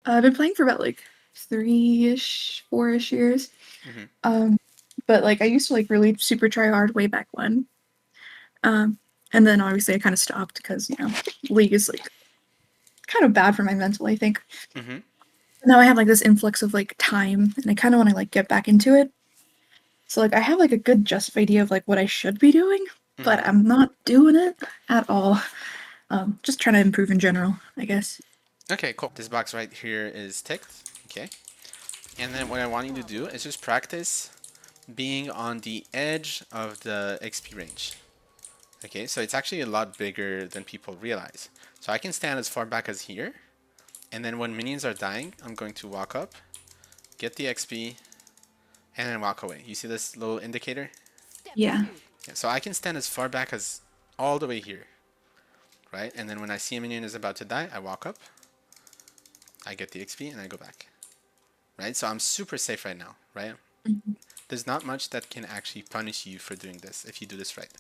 I've been playing for about like 3-ish, 4-ish years. Hmm. Um, but like I used to like really super try hard way back when. Um, and then obviously I kind of stopped because League is like kind of bad for my mental, I think. Hmm. Now I have like this influx of like time, and I kind of want to like get back into it. So like I have like a good just idea of like what I should be doing, Hmm. but I'm not doing it at all. Just trying to improve in general, I guess. Okay, cool. This box right here is ticked. Okay. And then what I want you to do is just practice being on the edge of the XP range. Okay, so it's actually a lot bigger than people realize. So I can stand as far back as here, and then when minions are dying, I'm going to walk up, get the XP, and then walk away. You see this little indicator? Yeah. Yeah, so I can stand as far back as all the way here, right? And then when I see a minion is about to die, I walk up, I get the XP, and I go back, right? So I'm super safe right now, right? Mhm. There's not much that can actually punish you for doing this if you do this right.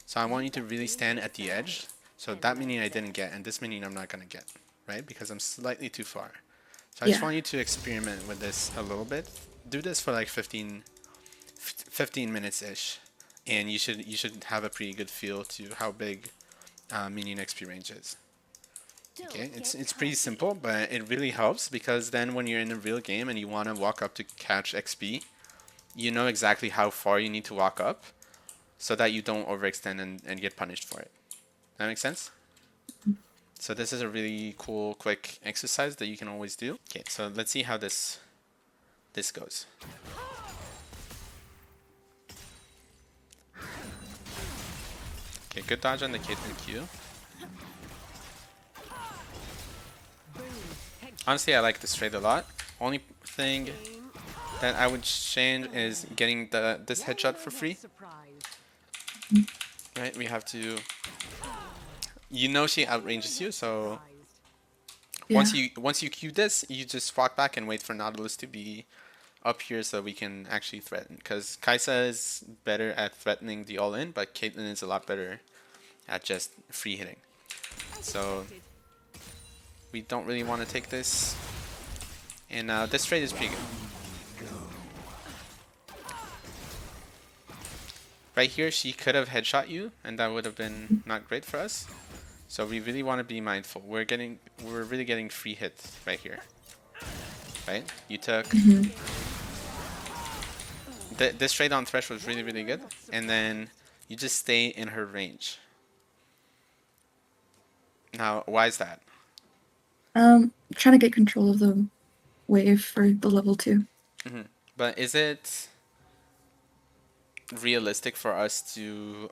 So I want you to really stand at the edge. So that minion I didn't get, and this minion I'm not going to get, right? Because I'm slightly too far. So I just Yeah. want you to experiment with this a little bit. Do this for like 15 minutes-ish. And you should have a pretty good feel to how big minion XP range is. Okay, it's pretty simple, but it really helps because then when you're in a real game and you want to walk up to catch XP, you know exactly how far you need to walk up so that you don't overextend and get punished for it. That makes sense? So this is a really cool, quick exercise that you can always do. Okay, so let's see how this goes. Okay, good dodge on the Caitlyn Q. Honestly, I like this trade a lot. Only thing that I would change is getting this headshot for free. Right, we have to. You know she outranges you, so Yeah. once you Q this, you just walk back and wait for Nautilus to be up here so we can actually threaten. Because Kaisa is better at threatening the all-in, but Caitlyn is a lot better at just free hitting. So we don't really want to take this. And this trade is pretty good. Right here, she could have headshot you, and that would have been not great for us. So we really want to be mindful. We're really getting free hits right here. Right? You took Hmm. this trade on Thresh was really, really good. And then you just stay in her range. Now, why is that? Trying to get control of the wave for the level 2. Hmm. But is it realistic for us to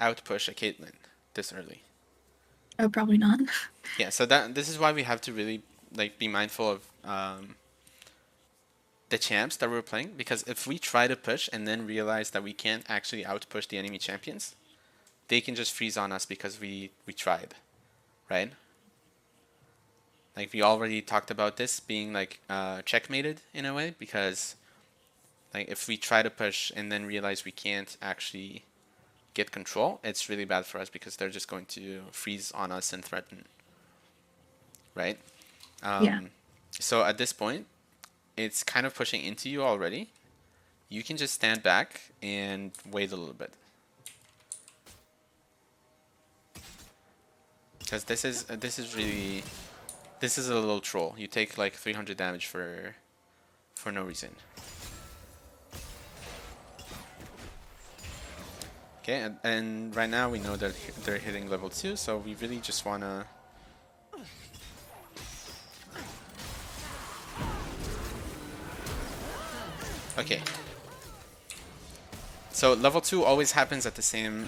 outpush a Caitlyn this early? Oh, probably not. Yeah, so this is why we have to really like be mindful of the champs that we're playing, because if we try to push and then realize that we can't actually outpush the enemy champions, they can just freeze on us because we tried, right? Like we already talked about this being like checkmated in a way, because like if we try to push and then realize we can't actually get control, it's really bad for us because they're just going to freeze on us and threaten, right? Yeah. Um, so at this point, it's kind of pushing into you already. You can just stand back and wait a little bit. Because this is a little troll. You take like 300 damage for no reason. Okay, and right now we know that they're hitting level 2, so we really just wanna. Okay. So level 2 always happens at the same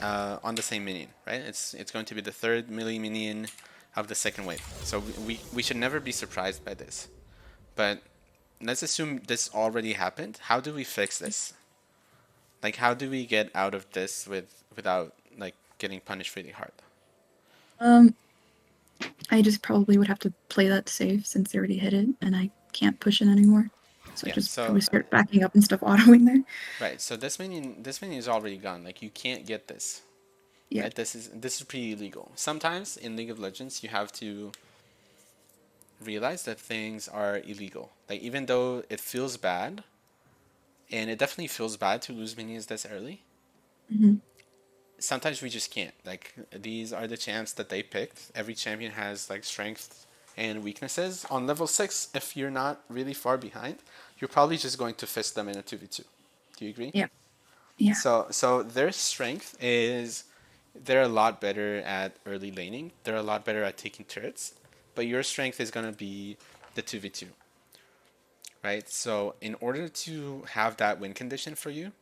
on the same minion, right? It's going to be the third melee minion of the second wave. So we should never be surprised by this. But let's assume this already happened. How do we fix this? Like how do we get out of this without like getting punished really hard? Um, I just probably would have to play that safe since they already hit it, and I can't push it anymore. So I Yeah. just So probably start backing up and stuff autoing there. right. So this minion is already gone. Like you can't get this. Yeah. Right. This is pretty illegal. Sometimes in League of Legends you have to realize that things are illegal. Like, even though it feels bad, and it definitely feels bad to lose minions this early, Hmm. sometimes we just can't. Like, these are the champs that they picked. Every champion has like strength and weaknesses. On level 6, if you're not really far behind, you're probably just going to fist them in a 2v2. Do you agree? Yeah. Yeah. So their strength is they're a lot better at early laning. They're a lot better at taking turrets, but your strength is gonna be the 2v2, right? So in order to have that win condition for you,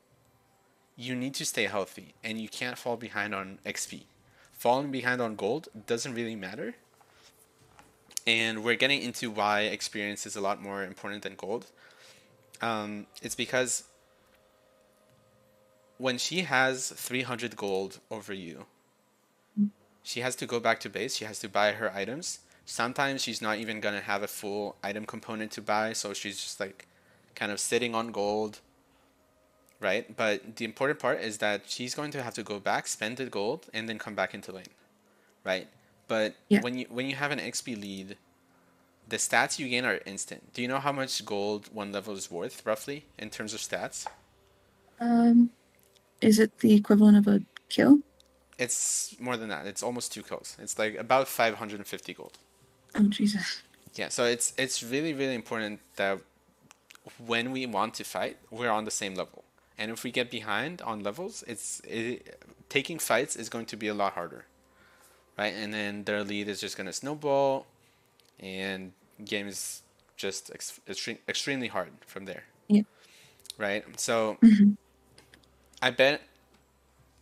you need to stay healthy and you can't fall behind on XP. Falling behind on gold doesn't really matter. And we're getting into why experience is a lot more important than gold. It's because when she has 300 gold over you, she has to go back to base. She has to buy her items. Sometimes she's not even gonna have a full item component to buy, so she's just like kind of sitting on gold, right? But the important part is that she's going to have to go back, spend the gold, and then come back into lane, right? But Yeah. when you have an XP lead, the stats you gain are instant. Do you know how much gold one level is worth roughly in terms of stats? Um, is it the equivalent of a kill? It's more than that. It's almost 2 kills. It's like about 550 gold. Oh, Jesus. Yeah, so it's really important that when we want to fight, we're on the same level. And if we get behind on levels, taking fights is going to be a lot harder, right? And then their lead is just going to snowball, and game is just extremely hard from there, Yeah. right? So Hmm. I bet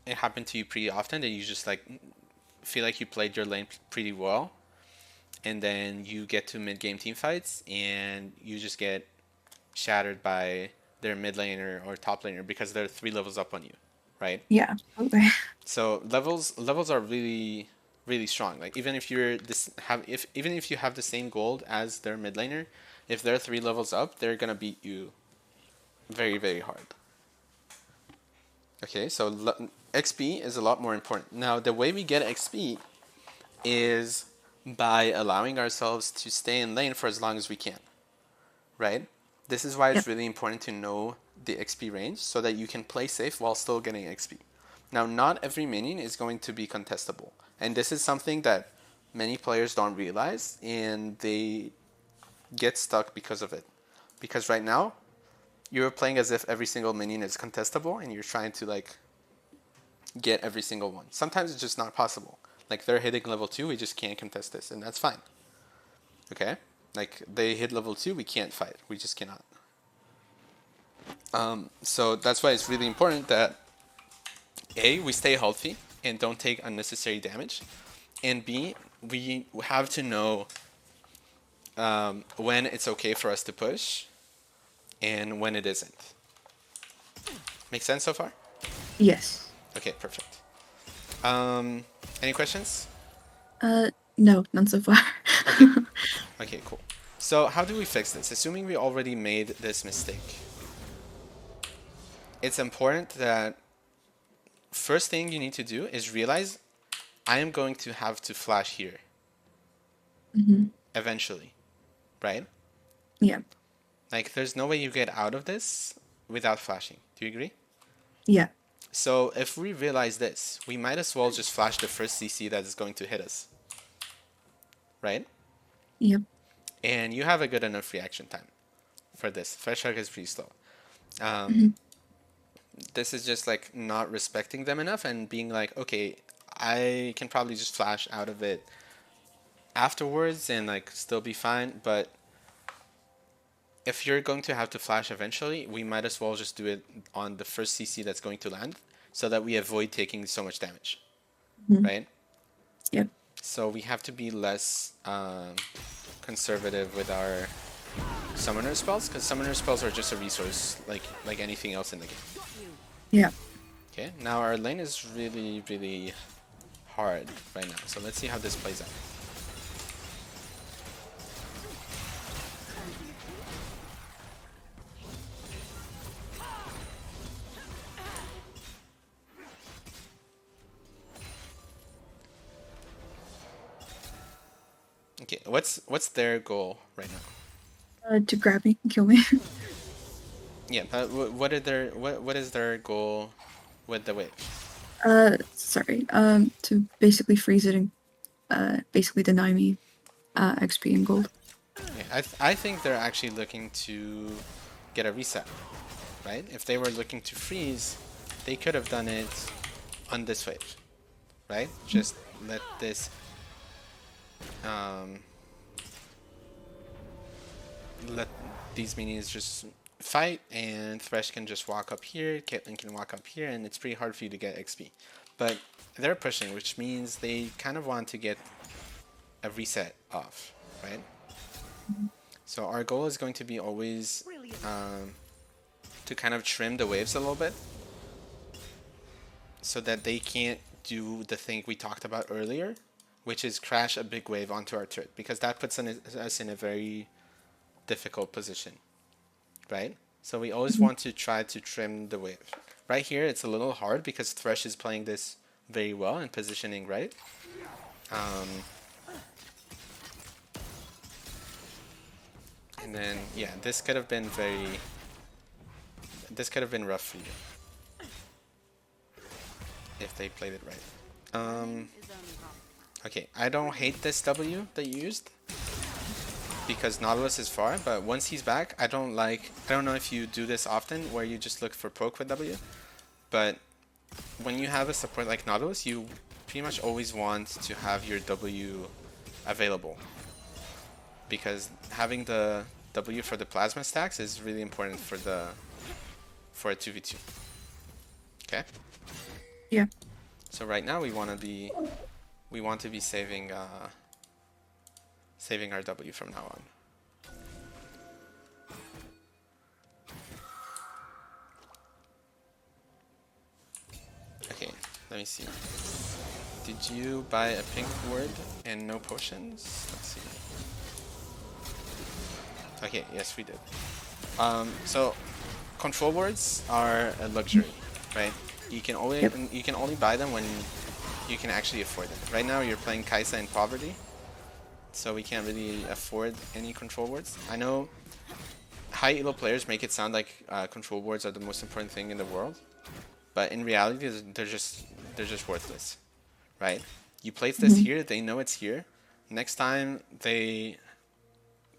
it happened to you pretty often that you just like feel like you played your lane pretty well, and then you get to mid game team fights and you just get shattered by their mid laner or top laner because they're 3 levels up on you, right? Yeah. Absolutely. So levels are really strong. Like even if you're this have if even if you have the same gold as their mid laner, if they're 3 levels up, they're gonna beat you very hard. Okay, so XP is a lot more important. Now the way we get XP is by allowing ourselves to stay in lane for as long as we can, right? This is why Yep. it's really important to know the XP range so that you can play safe while still getting XP. Now, not every minion is going to be contestable, and this is something that many players don't realize, and they get stuck because of it. Because right now, you're playing as if every single minion is contestable, and you're trying to like get every single one. Sometimes it's just not possible. Like they're hitting level 2, we just can't contest this, and that's fine. Okay? Like they hit level 2, we can't fight. We just cannot. So that's why it's really important that A, we stay healthy and don't take unnecessary damage, and B, we have to know when it's okay for us to push and when it isn't. Make sense so far? Yes. Okay, perfect. Um, any questions? No, none so far. Okay, okay, cool. So how do we fix this? Assuming we already made this mistake, it's important that first thing you need to do is realize I am going to have to flash here Hmm. eventually, right? Yeah. Like, there's no way you get out of this without flashing. Do you agree? Yeah. So if we realize this, we might as well just flash the first CC that is going to hit us, right? Yep. And you have a good enough reaction time for this. Fresh hug is pretty slow. Hmm. This is just like not respecting them enough and being like, okay, I can probably just flash out of it afterwards and like still be fine, but if you're going to have to flash eventually, we might as well just do it on the first CC that's going to land so that we avoid taking so much damage, Hmm. right? Yep. So we have to be less conservative with our summoner spells because summoner spells are just a resource like anything else in the game. Yeah. Okay, now our lane is really hard right now, so let's see how this plays out. Okay, what's their goal right now? To grab me and kill me. Yeah, but what is their goal with the wave? Sorry. To basically freeze it and basically deny me XP and gold. Yeah, I think they're actually looking to get a reset, right? If they were looking to freeze, they could have done it on this wave, right? Just let this um, let these minions just fight, and Thresh can just walk up here, Caitlyn can walk up here, and it's pretty hard for you to get XP. But they're pushing, which means they kind of want to get a reset off, right? So our goal is going to be always to kind of trim the waves a little bit so that they can't do the thing we talked about earlier, which is crash a big wave onto our turret, because that puts us in a very difficult position, right? So we always want to try to trim the wave. Right here, it's a little hard because Thresh is playing this very well and positioning right. And then, yeah, this could have been rough for you if they played it right. Okay, I don't hate this W that you used because Nautilus is far, but once he's back, I don't know if you do this often where you just look for poke with W, but when you have a support like Nautilus, you pretty much always want to have your W available because having the W for the plasma stacks is really important for a 2v2. Okay? Yeah. So right now we want to be saving saving our W from now on. Okay, let me see. Did you buy a pink word and no potions? Let's see. Okay, yes we did. So control words are a luxury, right? You can only buy them when you can actually afford them. Right now you're playing Kaisa in poverty, so we can't really afford any control words. I know high elo players make it sound like control words are the most important thing in the world, but in reality they're just worthless, right? You place this here, they know it's here. Next time they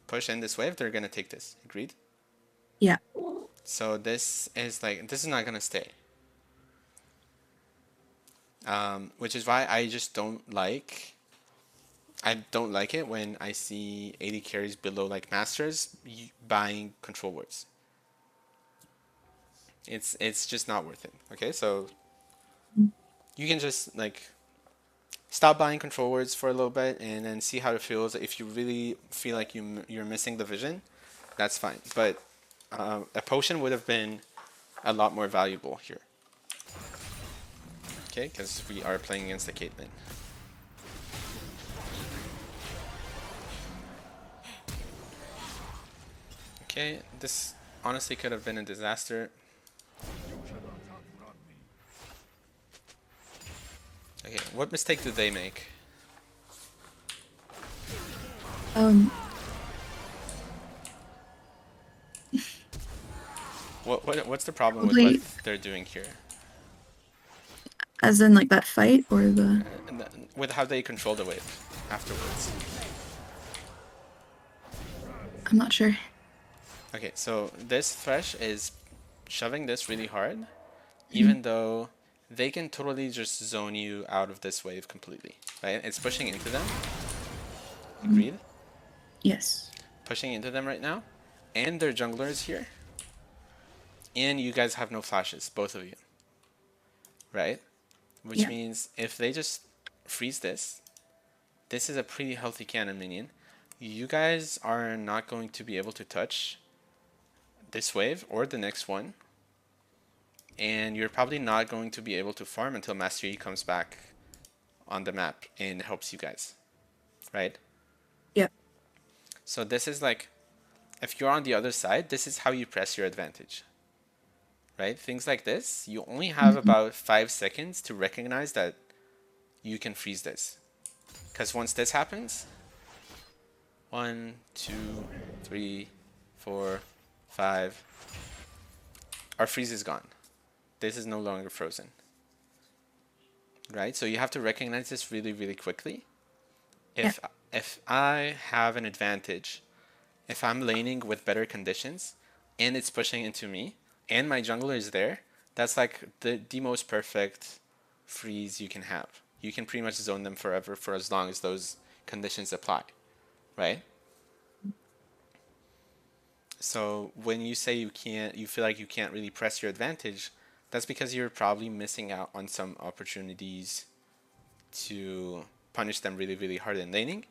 push in this wave, they're gonna take this. Agreed? Yeah. So this is not gonna stay. Which is why I just don't like it when I see AD carries below like masters buying control words. It's just not worth it. Okay, so you can just like stop buying control words for a little bit and then see how it feels. If you really feel like you're missing the vision, that's fine. But a potion would have been a lot more valuable here. Okay, because we are playing against the Caitlyn. Okay, this honestly could have been a disaster. Okay, what mistake did they make? What's the problem with what Probably they're doing here? as in like that fight or the. With how they control the wave afterwards. I'm not sure. Okay, so this Thresh is shoving this really hard, even though they can totally just zone you out of this wave completely, right? It's pushing into them. Agreed? Yes. Pushing into them right now. And their jungler is here. And you guys have no flashes, both of you. Right? Which means if they just freeze this, this is a pretty healthy cannon minion. You guys are not going to be able to touch this wave or the next one. And you're probably not going to be able to farm until Master Yi comes back on the map and helps you guys. Right? Yep. So this is like, if you're on the other side, this is how you press your advantage. Right? Things like this, you only have about 5 seconds to recognize that you can freeze this. Because once this happens, 1, 2, 3, 4, 5. Our freeze is gone. This is no longer frozen. Right? So you have to recognize this really, really quickly. If I have an advantage, if I'm laning with better conditions, and it's pushing into me, and my jungler is there, that's like the most perfect freeze you can have. You can pretty much zone them forever for as long as those conditions apply, right? So when you say you feel like you can't really press your advantage, that's because you're probably missing out on some opportunities to punish them really, really hard in laning,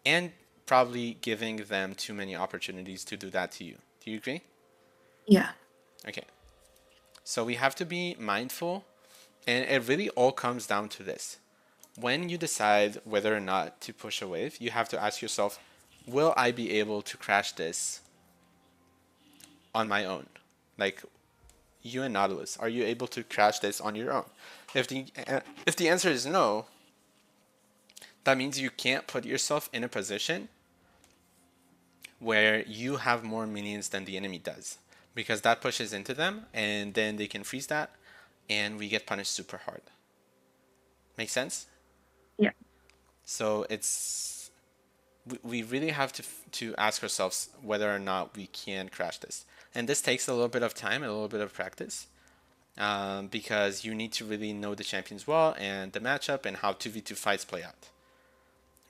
and probably giving them too many opportunities to do that to you. Do you agree? Yeah. Okay. So we have to be mindful, and it really all comes down to this. When you decide whether or not to push a wave, you have to ask yourself, will I be able to crash this on my own? Like, you and Nautilus, are you able to crash this on your own? If the answer is no, that means you can't put yourself in a position where you have more minions than the enemy does, because that pushes into them and then they can freeze that and we get punished super hard. Make sense? Yeah. So we really have to ask ourselves whether or not we can crash this. And this takes a little bit of time and a little bit of practice, because you need to really know the champions well and the matchup and how 2v2 fights play out,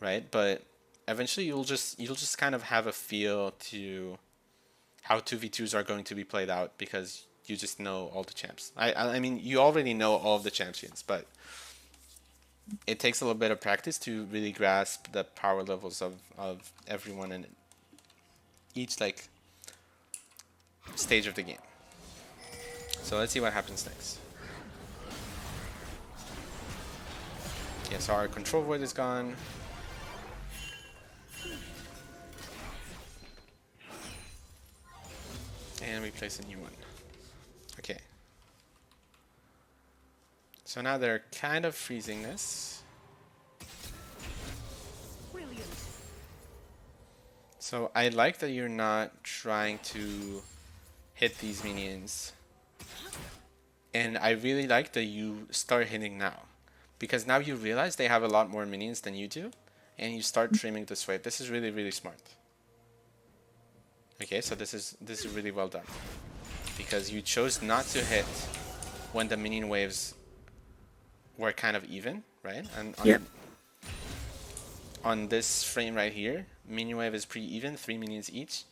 right? But eventually you'll just kind of have a feel to how 2v2s are going to be played out, because you just know all the champs. I mean, you already know all of the champions, but it takes a little bit of practice to really grasp the power levels of everyone in each like stage of the game. So let's see what happens next. Okay, so our control void is gone. And we place a new one. Okay. So now they're kind of freezing this. So I like that you're not trying to hit these minions. And I really like that you start hitting now, because now you realize they have a lot more minions than you do, and you start trimming this wave. This is really, really smart. Okay, so this is really well done, because you chose not to hit when the minion waves were kind of even, right? And on this frame right here, minion wave is pretty even, 3 minions each,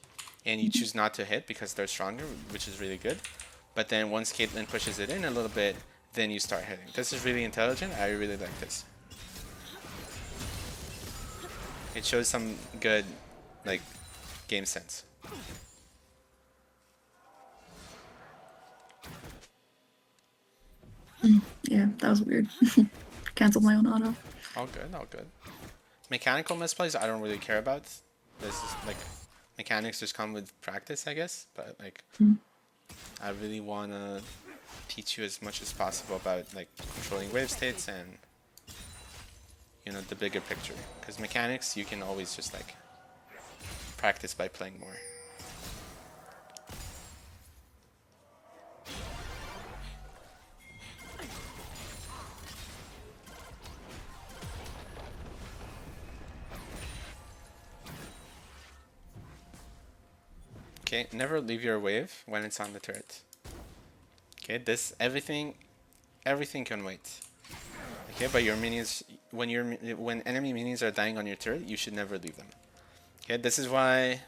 and you choose not to hit because they're stronger, which is really good. But then once Caitlyn pushes it in a little bit, then you start hitting. This is really intelligent. I really like this. It shows some good, like, game sense. Yeah, that was weird. Canceled my own auto. All good, all good. Mechanical misplays I don't really care about. This is like, mechanics just come with practice, I guess. But like, I really want to teach you as much as possible about like controlling wave states and, you know, the bigger picture. Because mechanics you can always just like practice by playing more. Okay, never leave your wave when it's on the turret. Okay, this everything can wait. Okay, but your minions, when enemy minions are dying on your turret, you should never leave them. Okay, this is why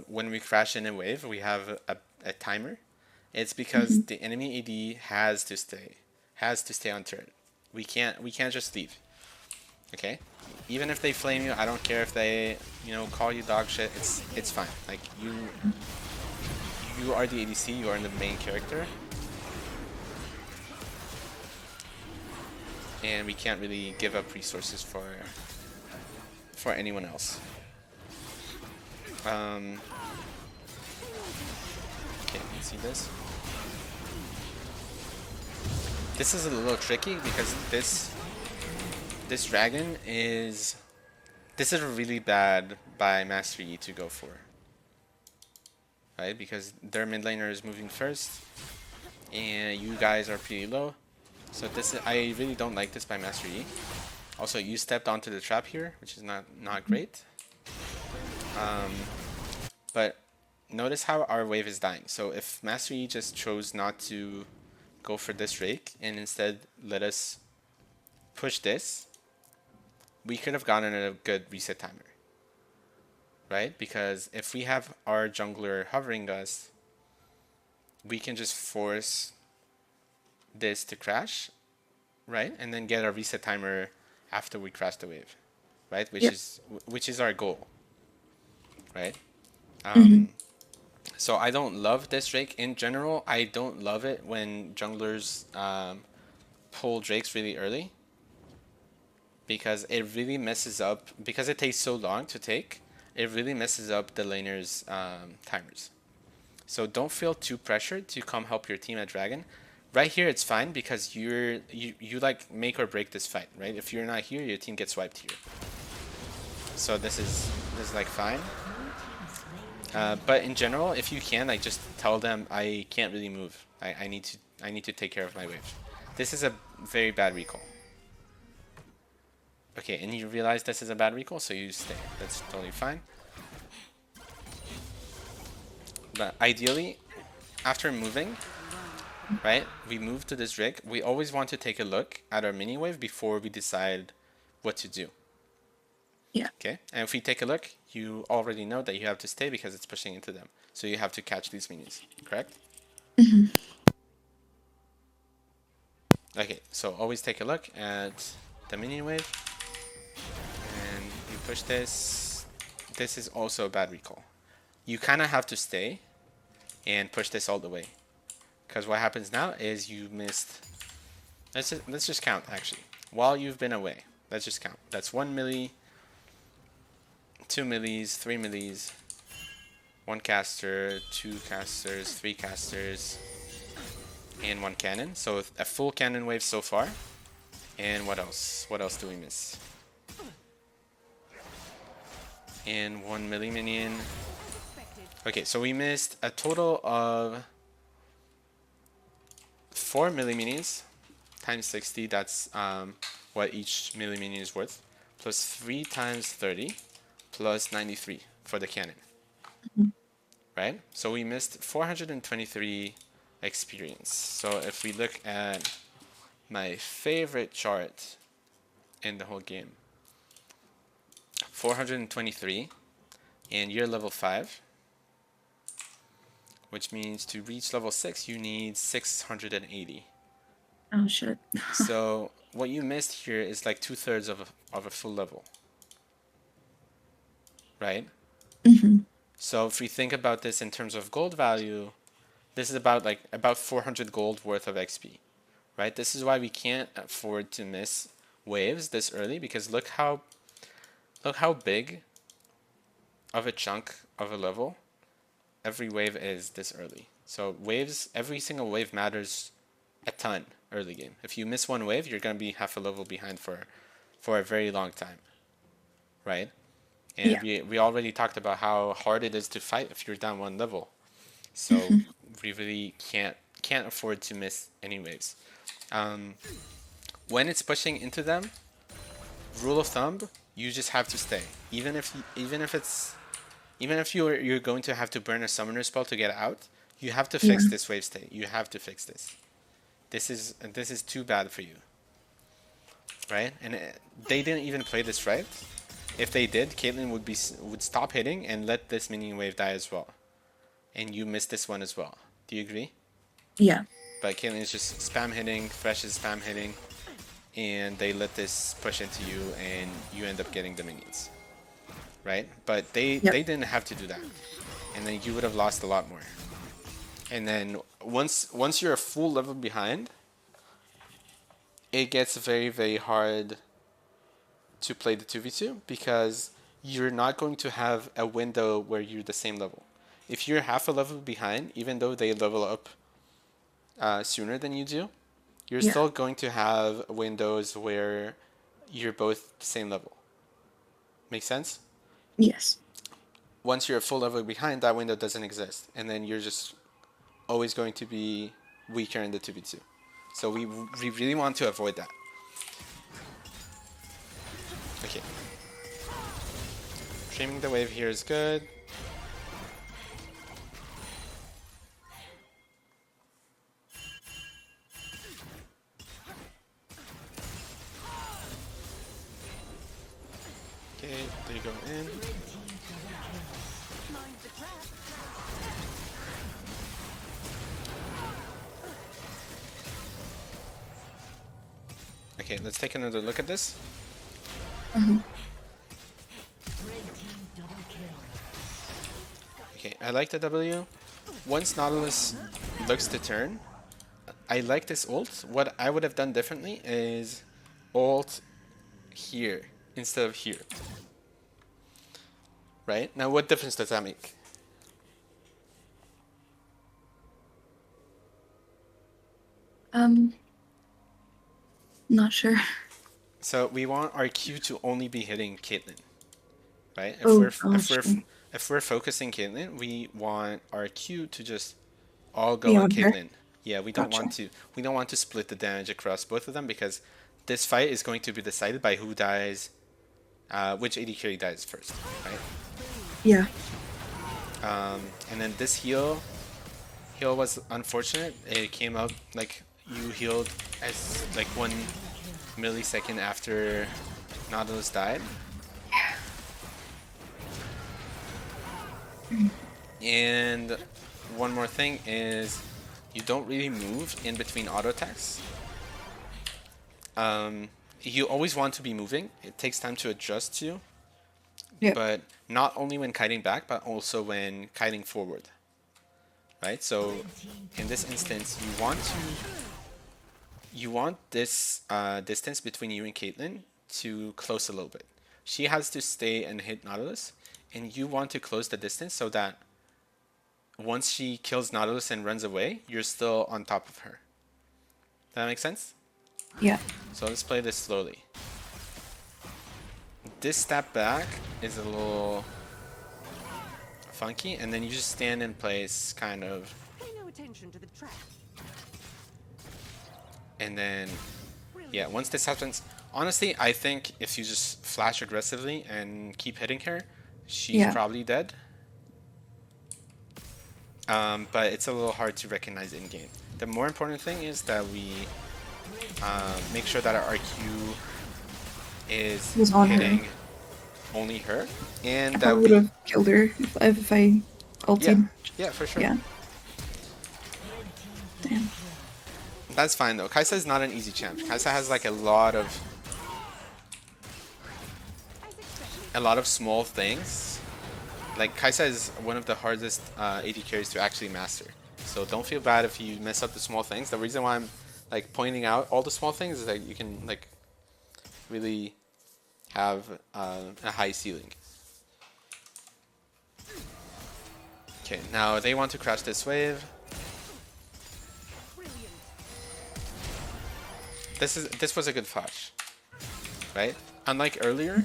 when we crash in a wave, we have a timer. It's because the enemy AD has to stay on turret. We can't just leave. Okay, even if they flame you, I don't care if they, you know, call you dog shit. It's fine. Like you are the ADC. You are the main character, and we can't really give up resources for anyone else. Okay, you see this? This is a little tricky because this dragon is This is really bad by Master Yi to go for, right? Because their mid laner is moving first, and you guys are pretty low. So this is, I really don't like this by Master Yi. Also, you stepped onto the trap here, which is not great. But notice how our wave is dying. So if Master Yi just chose not to go for this rake and instead let us push this, we could have gotten a good reset timer, right? Because if we have our jungler hovering us, we can just force this to crash, right? And then get a reset timer after we crash the wave, right? Yep. Which is our goal, right? Hmm. So I don't love this Drake in general. I don't love it when junglers pull Drakes really early because it really messes up, because it takes so long to take, it really messes up the laner's timers. So don't feel too pressured to come help your team at Dragon. Right here it's fine because you like make or break this fight, right? If you're not here, your team gets wiped here. So this is like fine. But in general, if you can, like just tell them I can't really move. I need to take care of my wave. This is a very bad recall. Okay, and you realize this is a bad recall, so you stay. That's totally fine. But ideally, after moving, right, we move to this rig. We always want to take a look at our mini wave before we decide what to do. Yeah. Okay, and if we take a look, you already know that you have to stay because it's pushing into them. So you have to catch these minions, correct? Hmm. Okay, so always take a look at the minion wave. And you push this. This is also a bad recall. You kind of have to stay and push this all the way. Because what happens now is you missed... Let's just count, actually. While you've been away, let's just count. That's 1 milli, 2 millis, 3 millis, 1 caster, 2 casters, 3 casters, and 1 cannon. So a full cannon wave so far. And what else? What else do we miss? And 1 milli minion. Okay, so we missed a total of 4 milli minions times 60. That's what each milli minion is worth. Plus 3 times 30 plus 93 for the cannon. Right? So we missed 423 experience. So if we look at my favorite chart in the whole game, 423, and you're level 5, which means to reach level 6 you need 680. Oh shit. So what you missed here is like 2/3 of a full level, right? Hmm. So if we think about this in terms of gold value, this is about 400 gold worth of XP, right? This is why we can't afford to miss waves this early, because look how big of a chunk of a level every wave is this early. So waves, every single wave matters a ton early game. If you miss one wave, you're gonna be half a level behind for a very long time, right? And Yeah. we already talked about how hard it is to fight if you're down one level. So we really can't afford to miss any waves. When it's pushing into them, rule of thumb, you just have to stay. Even if you're going to have to burn a summoner spell to get out, you have to Yeah. fix this wave state. You have to fix this. This is too bad for you, right? And they didn't even play this right. If they did, Caitlyn would stop hitting and let this minion wave die as well, and you missed this one as well. Do you agree? Yeah. But Caitlyn is just spam hitting, Thresh is spam hitting, and they let this push into you, and you end up getting the minions, right? But Yep. they didn't have to do that, and then you would have lost a lot more. And then once you're a full level behind, it gets very hard to play the 2v2 because you're not going to have a window where you're the same level. If you're half a level behind, even though they level up sooner than you do, you're Yeah. still going to have windows where you're both the same level. Make sense? Yes. Once you're a full level behind, that window doesn't exist, and then you're just always going to be weaker in the 2v2. So we really want to avoid that. Okay. Streaming the wave here is good. Okay, there you go in. Okay, let's take another look at this. Okay, I like the W. Once Nautilus looks to turn, I like this ult. What I would have done differently is ult here instead of here. Right? Now what difference does that make? Not sure. So we want our Q to only be hitting Caitlyn. Right? If we're focusing Caitlyn, we want our Q to just all go on Caitlyn. Yeah, we don't want to split the damage across both of them, because this fight is going to be decided by who dies, which AD carry dies first, right? Yeah. And then this heal was unfortunate. It came out like you healed as like 1 millisecond after Nautilus died. And one more thing is, you don't really move in between auto attacks. You always want to be moving. It takes time to adjust to, but not only when kiting back, but also when kiting forward. Right? So in this instance, you want this distance between you and Caitlyn to close a little bit. She has to stay and hit Nautilus, and you want to close the distance so that once she kills Nautilus and runs away, you're still on top of her. Does that make sense? Yeah. So let's play this slowly. This step back is a little funky, and then you just stand in place, kind of. Pay no attention to the trap. And then, yeah, once this happens, honestly, I think if you just flash aggressively and keep hitting her, she's probably dead. But it's a little hard to recognize in game. The more important thing is that we make sure that our Q is hitting only her, and that I would have killed her if I ulted. Yeah, for sure. Yeah. Damn. That's fine though. Kai'Sa is not an easy champ. Kai'Sa has like a lot of small things. Like Kai'Sa is one of the hardest AD carries to actually master. So don't feel bad if you mess up the small things. The reason why I'm like pointing out all the small things is that you can like really have a high ceiling. Okay, now they want to crash this wave. This was a good flash, right? Unlike earlier,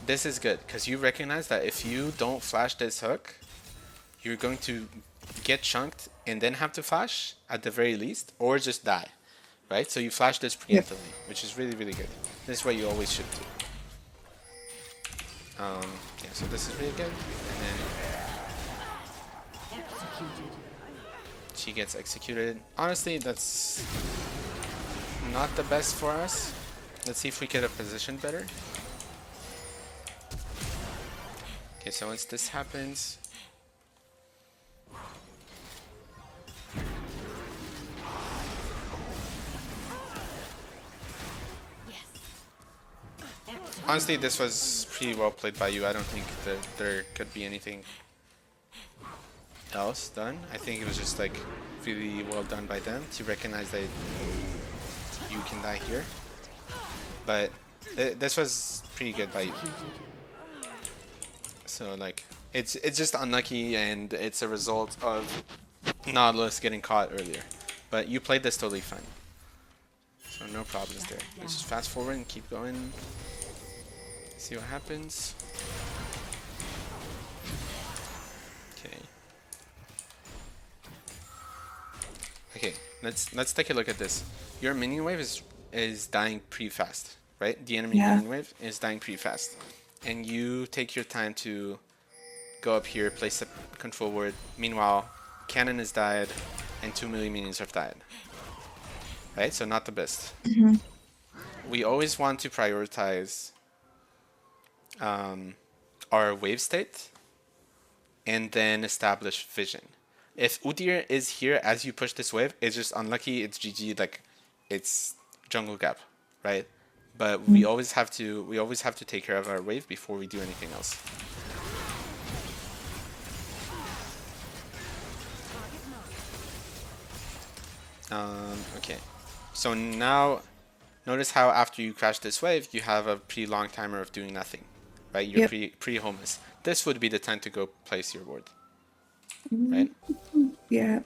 this is good because you recognize that if you don't flash this hook, you're going to get chunked and then have to flash at the very least, or just die, right? So you flash this preemptively, which is really, really good. This is what you always should do. Yeah, so this is really good. And then she gets executed. Honestly, that's not the best for us. Let's see if we get a position better. Okay, so once this happens, honestly, this was pretty well played by you. I don't think that there could be anything else done. I think it was just like really well done by them to recognize that you can die here. But this was pretty good by you. So like it's just unlucky, and it's a result of Nautilus getting caught earlier. But you played this totally fine. So no problems there. Let's just fast forward and keep going. See what happens. Okay. Okay, let's take a look at this. Your minion wave is dying pretty fast, right? The enemy Yeah. minion wave is dying pretty fast. And you take your time to go up here, place a control ward. Meanwhile, cannon is died, and 2 million minions have died. Right? So not the best. Mhm. We always want to prioritize our wave state and then establish vision. If Udyr is here as you push this wave, it's just unlucky, it's GG, like it's jungle gap, right? But we always have to take care of our wave before we do anything else. Okay. So now notice how after you crash this wave, you have a pretty long timer of doing nothing. Right? You're pretty homeless. This would be the time to go place your ward. Right? Yeah.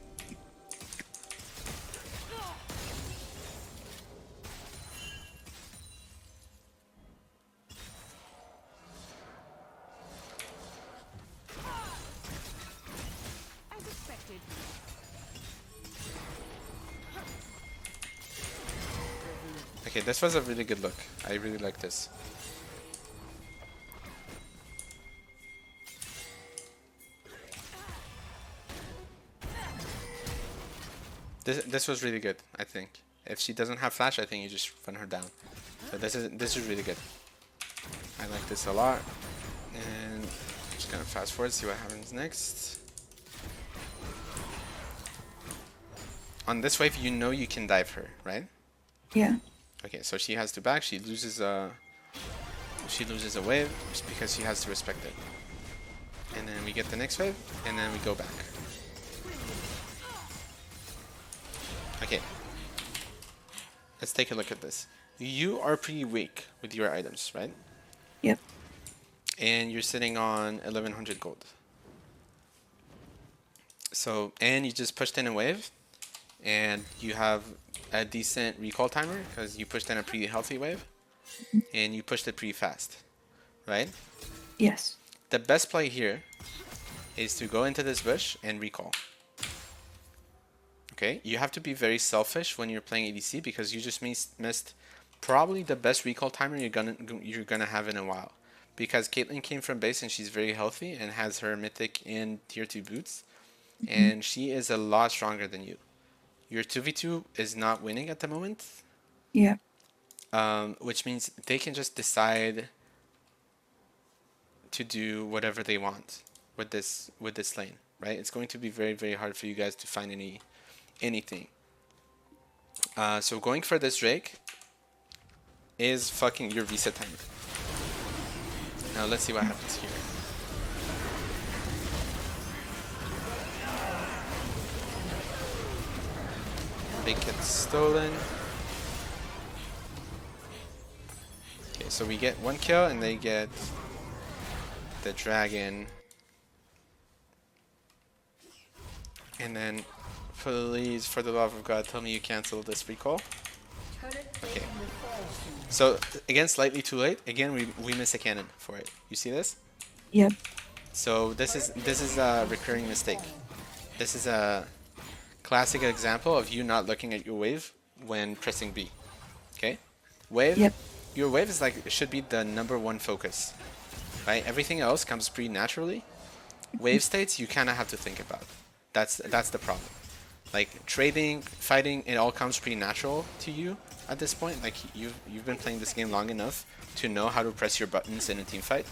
Okay, this was a really good look. I really like this. This was really good, I think. If she doesn't have flash, I think you just run her down. But this is really good. I like this a lot. And I'm just gonna fast forward, see what happens next. On this wave, you know you can dive her, right? Yeah. Okay, so she has to back. She loses a wave just because she has to respect it. And then we get the next wave, and then we go back. Okay. Let's take a look at this. You are pretty weak with your items, right? Yep. And you're sitting on 1100 gold. So, and you just pushed in a wave, and you have a decent recall timer because you pushed in a pretty healthy wave, and you pushed it pretty fast, right? Yes. The best play here is to go into this bush and recall. Okay, you have to be very selfish when you're playing ADC because you just missed probably the best recall timer you're gonna have in a while. Because Caitlyn came from base and she's very healthy and has her mythic and tier 2 boots, and she is a lot stronger than you. Your 2v2 is not winning at the moment, Yeah. which means they can just decide to do whatever they want with this lane, right? It's going to be very, very hard for you guys to find anything. So going for this Drake is fucking your reset timer. Now let's see what happens here. Big gets stolen. Okay, so we get 1 kill and they get the dragon. And then please, for the love of God, tell me you cancel this recall. Okay. So again, slightly too late. Again, we miss a cannon for it. You see this? Yep. So this is a recurring mistake. This is a classic example of you not looking at your wave when pressing B. Okay? Wave. Yep. Your wave is like it should be the #1 focus. Right? Everything else comes pretty naturally. Wave states you kind of have to think about. That's the problem. Like trading, fighting, it all comes pretty natural to you at this point. Like you've been playing this game long enough to know how to press your buttons in a team fight.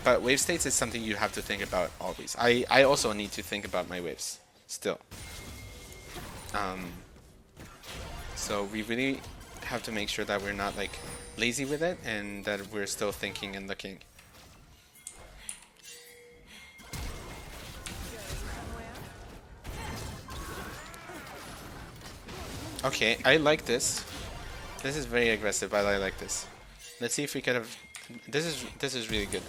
But wave states is something you have to think about always. I also need to think about my waves still. So we really have to make sure that we're not like lazy with it and that we're still thinking and looking. Okay, I like this. This is very aggressive, but I like this. Let's see if we could have... This is really good.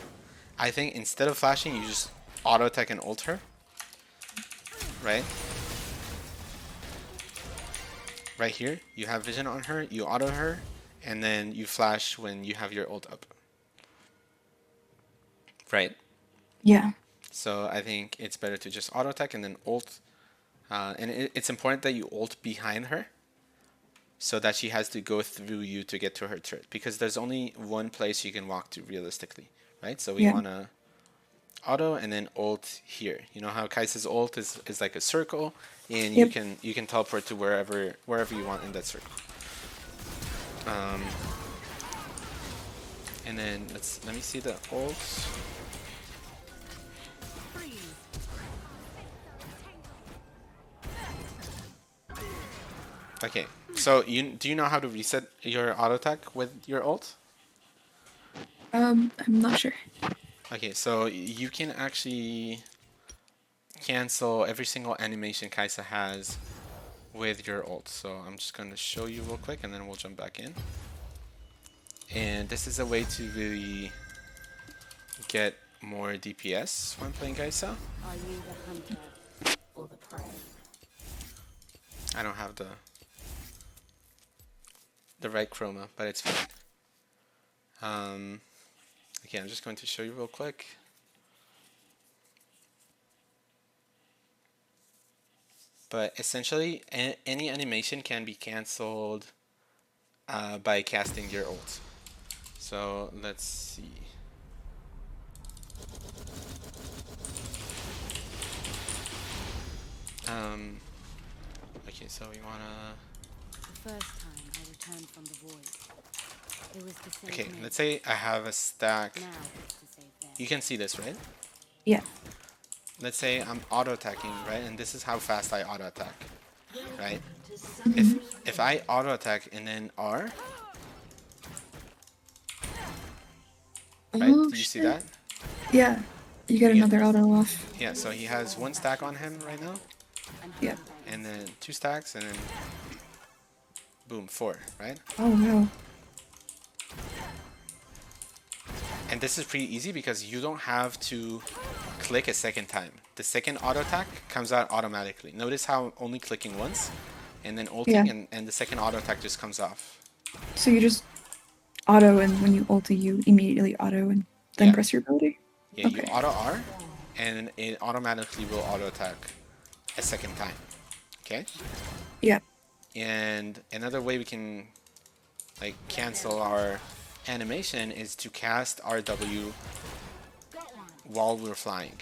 I think instead of flashing, you just auto attack and ult her. Right? Right here, you have vision on her, you auto her, and then you flash when you have your ult up. right? Yeah. So I think it's better to just auto attack and then ult. And it's important that you ult behind her so that she has to go through you to get to her turret, because there's only one place you can walk to realistically, right? So we Yeah. want to auto and then ult here. You know how Kai'Sa's ult is like a circle, and Yep. you can teleport to wherever you want in that circle. And then let me see the ult. Okay, so do you know how to reset your auto attack with your ult? I'm not sure. Okay, so you can actually cancel every single animation Kaisa has with your ult. So I'm just going to show you real quick and then we'll jump back in. And this is a way to really get more DPS when playing Kaisa. Are you the hunter or the prey? I don't have the right chroma, but it's fine. Okay, I'm just going to show you real quick. But essentially, any animation can be cancelled by casting your ult. So let's see. Okay, so we wanna. The first time I returned from the void, it was to save Okay, me. let's say I have a stack. Now it's to save them. You can see this, right? Yeah. Let's say I'm auto attacking, right? And this is how fast I auto attack, right? If I auto attack and then R, right? Oh, Do you see shit. that? Yeah. You get You get- another auto off. Yeah, so he has one stack on him right now, Yeah. and then two stacks, and then boom, four, right? Oh, wow. And this is pretty easy because you don't have to click a second time. The second auto attack comes out automatically. Notice how I'm only clicking once and then ulting, Yeah. and the second auto attack just comes off. So you just auto, and when you ulti, you immediately auto and then Yeah. press your ability? Yeah, you Okay. auto R and it automatically will auto attack a second time. Okay? Yeah. And another way we can like cancel our animation is to cast RW while we're flying.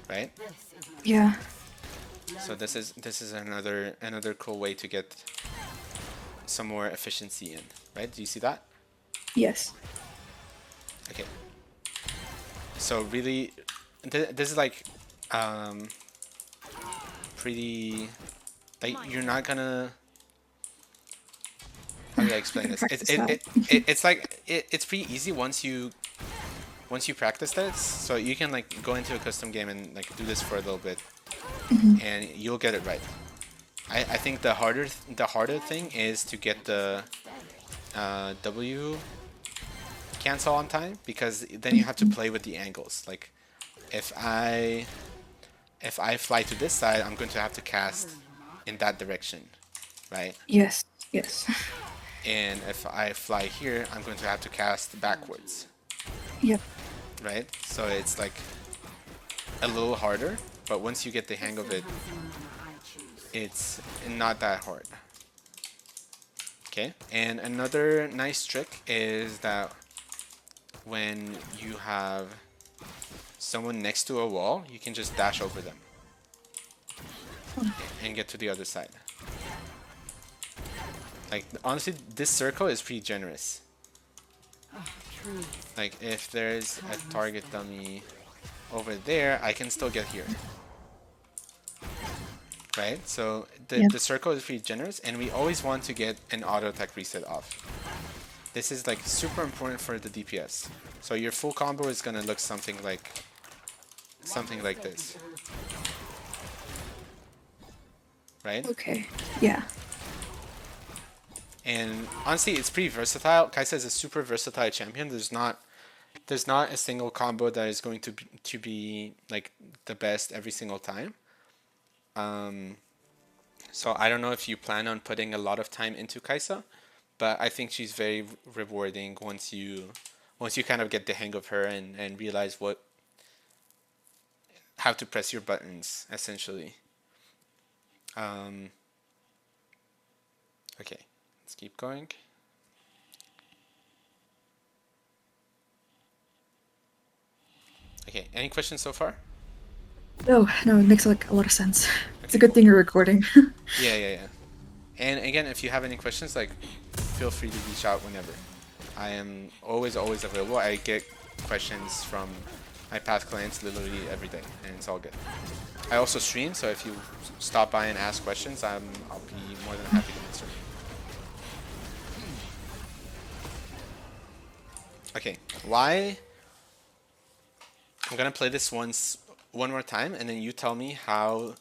Right? Yeah. So this is another cool way to get some more efficiency in, right? Do you see that? Yes. Okay. So really, this is like pretty like you're not gonna. How do I explain this? Practice that. It's like it's pretty easy once you practice this. So you can like go into a custom game and like do this for a little bit, and you'll get it right. I think the harder thing is to get the W cancel on time, because then you have to play with the angles. Like if I fly to this side, I'm going to have to cast in that direction, right? Yes. Yes. And if I fly here, I'm going to have to cast backwards, Yep. right? So it's like a little harder, but once you get the hang of it, it's not that hard. Okay, and another nice trick is that when you have someone next to a wall, you can just dash over them and get to the other side. Like, honestly, this circle is pretty generous. Like, if there's a target dummy over there, I can still get here. Right? So Yeah. the circle is pretty generous, and we always want to get an auto attack reset off. This is like super important for the DPS. So your full combo is gonna look something like this. Right? Okay. Yeah. And honestly, it's pretty versatile. Kaisa is a super versatile champion. There's not a single combo that is going to be like the best every single time. So I don't know if you plan on putting a lot of time into Kaisa, but I think she's very rewarding once you once you kind of get the hang of her and realize how to press your buttons, essentially. Okay, let's keep going. Okay, any questions so far? No, it makes like a lot of sense. It's a Okay, good thing you're recording. yeah. And again, if you have any questions, like, feel free to reach out whenever. I am always available. I get questions from my past clients literally every day, and it's all good. I also stream, so if you stop by and ask questions, I'll be more than happy to answer. Okay, why? I'm gonna play this one more time, and then you tell me how.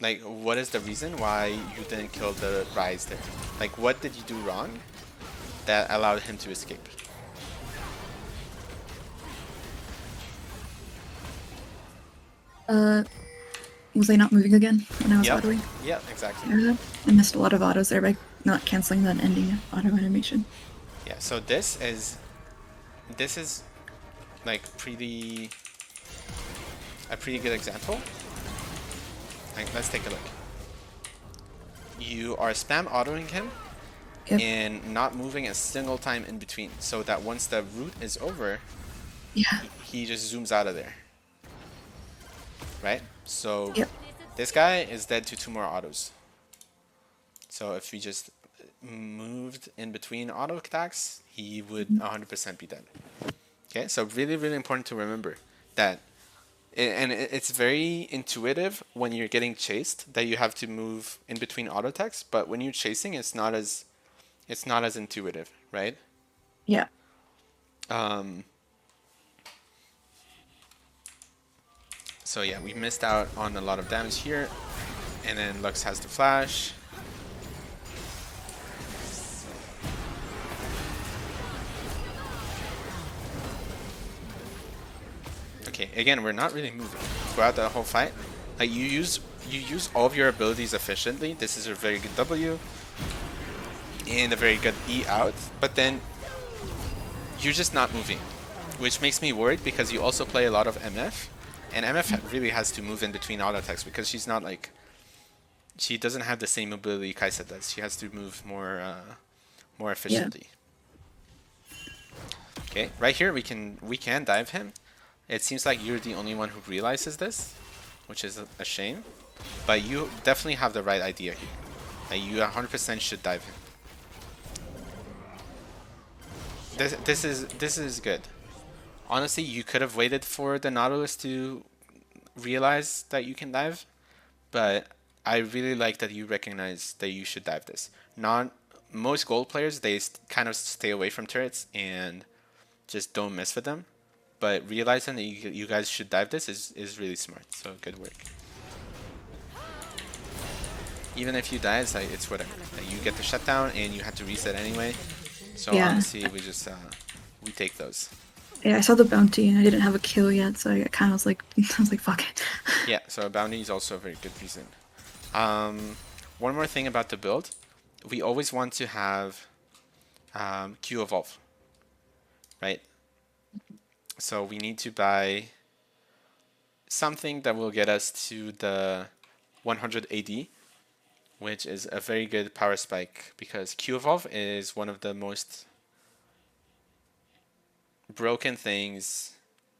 Like, what is the reason why you didn't kill the Rise there? Like, what did you do wrong that allowed him to escape? Was I not moving again when I was Yep. autoing? Yep, exactly. Yeah, I missed a lot of autos there by not canceling that ending auto animation. Yeah, so this is like a pretty good example. Like, let's take a look. You are spam autoing him Yep. and not moving a single time in between, so that once the route is over, Yeah. he just zooms out of there. Right? So Yep. this guy is dead to 2 more autos. So if we just moved in between auto attacks, he would 100% be dead. Okay, so really important to remember that, and it's very intuitive when you're getting chased that you have to move in between auto attacks, but when you're chasing, it's not as intuitive, right? Yeah. So yeah, we missed out on a lot of damage here, and then Lux has the flash. Okay, again, we're not really moving throughout the whole fight. Like, you use all of your abilities efficiently. This is a very good W and a very good E out, but then you're just not moving, which makes me worried because you also play a lot of MF, and MF really has to move in between auto attacks because she's not like, she doesn't have the same mobility Kaisa does. She has to move more efficiently. Okay, right here we can dive him. It seems like you're the only one who realizes this, which is a shame. But you definitely have the right idea here. Like, you 100% should dive him. This is good. Honestly, you could have waited for the Nautilus to realize that you can dive, but I really like that you recognize that you should dive this. Not most gold players, they kind of stay away from turrets and just don't mess with them. But realizing that you guys should dive this is really smart. So good work. Even if you die, it's whatever. Like, you get the shutdown and you had to reset anyway. So Yeah. honestly, we just we take those. Yeah, I saw the bounty and I didn't have a kill yet, so I kind of was like, fuck it. Yeah, so a bounty is also a very good reason. One more thing about the build, we always want to have Q evolve, right? So we need to buy something that will get us to the 100 AD, which is a very good power spike because Q evolve is one of the most broken things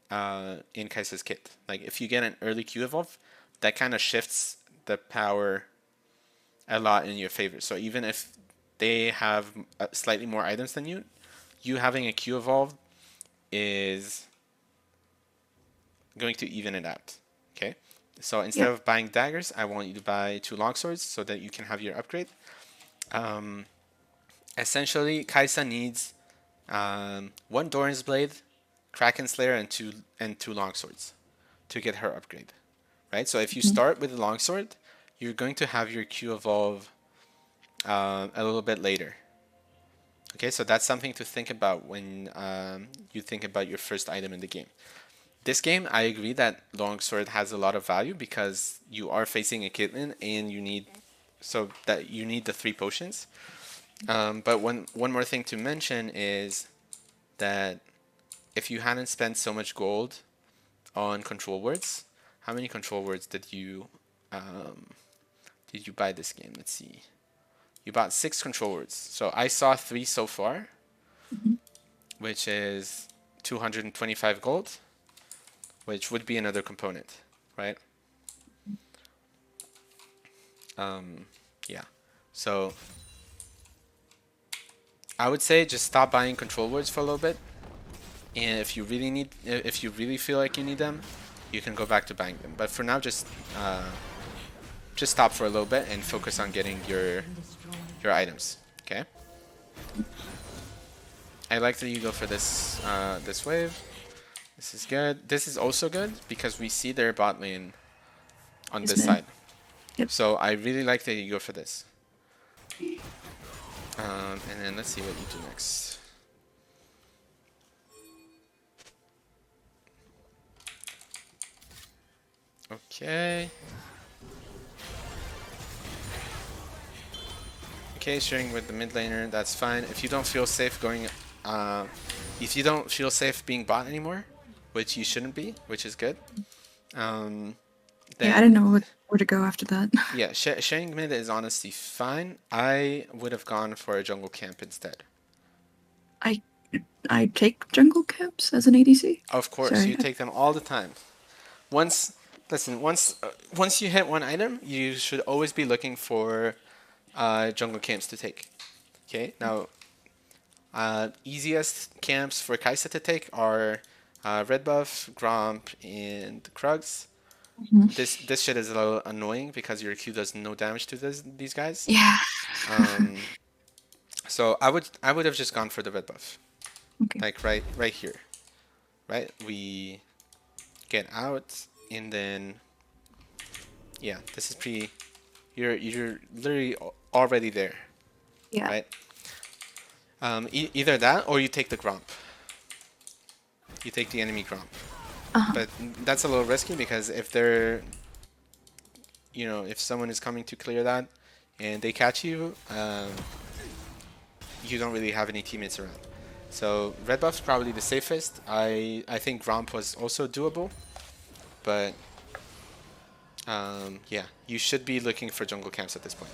in Kai'Sa's kit. Like, if you get an early Q evolve, that kind of shifts the power a lot in your favor. So even if they have slightly more items than you, you having a Q evolve is going to even it out. Okay, so instead of buying daggers, I want you to buy 2 longswords so that you can have your upgrade. Essentially, Kaisa needs 1 Doran's Blade, Kraken Slayer, and two longswords to get her upgrade. Right. So if you start with a longsword, you're going to have your Q evolve a little bit later. Okay, so that's something to think about when you think about your first item in the game. This game, I agree that longsword has a lot of value because you are facing a Caitlyn and you need the 3 potions. But one more thing to mention is that if you hadn't spent so much gold on control words, how many control words did you buy this game? Let's see. You bought 6 control words. So I saw 3 so far, which is 225 gold, which would be another component, right? Yeah. So I would say just stop buying control words for a little bit. And if you really feel like you need them, you can go back to buying them. But for now, just stop for a little bit and focus on getting your items. Okay. I like that you go for this this wave. This is good. This is also good because we see their bot lane on this side. Yep. So I really like that you go for this. And then let's see what you do next. Okay. Okay, sharing with the mid laner, that's fine. If you don't feel safe going, if you don't feel safe being bot anymore, which you shouldn't be, which is good. Then, yeah, I didn't know where to go after that. Yeah, sharing mid is honestly fine. I would have gone for a jungle camp instead. I take jungle camps as an ADC. Of course, Sorry. you take them all the time. Once you hit one item, you should always be looking for jungle camps to take. Okay, now easiest camps for Kai'Sa to take are red buff, Gromp, and Krugs. This shit is a little annoying because your Q does no damage to these guys. Yeah. So I would have just gone for the red buff. Okay. Like right here. Right? We get out and then yeah, this is pretty you're literally already there. Yeah. Right? Either that or you take the Gromp. You take the enemy Gromp. But that's a little risky because if they're if someone is coming to clear that and they catch you, you don't really have any teammates around. So red buff's probably the safest. I think Gromp was also doable, but yeah, you should be looking for jungle camps at this point.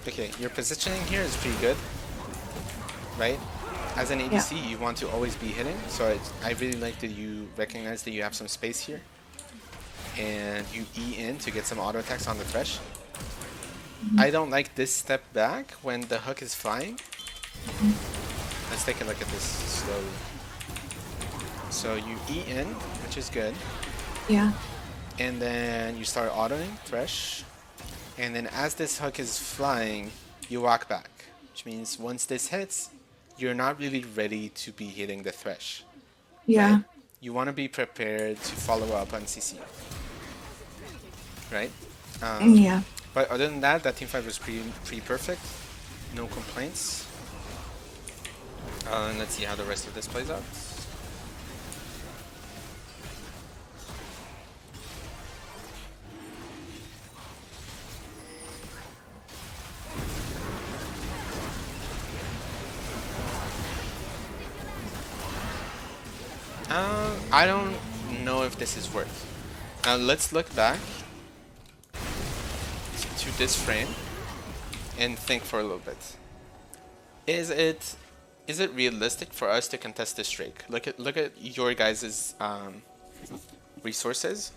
Okay, your positioning here is pretty good, right? As an ADC, you want to always be hitting, so I really like that you recognize that you have some space here, and you E in to get some auto attacks on the Thresh. I don't like this step back when the hook is flying. Let's take a look at this slowly. So you E in, which is good. Yeah. And then you start autoing Thresh. And then as this hook is flying, you walk back. Which means once this hits, you're not really ready to be hitting the Thresh. Yeah. Right? You want to be prepared to follow up on CC. Right? Yeah. But other than that, that teamfight was pretty perfect. No complaints. And let's see how the rest of this plays out. I don't know if this is worth. Now let's look back to this frame and think for a little bit. Is it realistic for us to contest this Drake? Look at your guys' resources,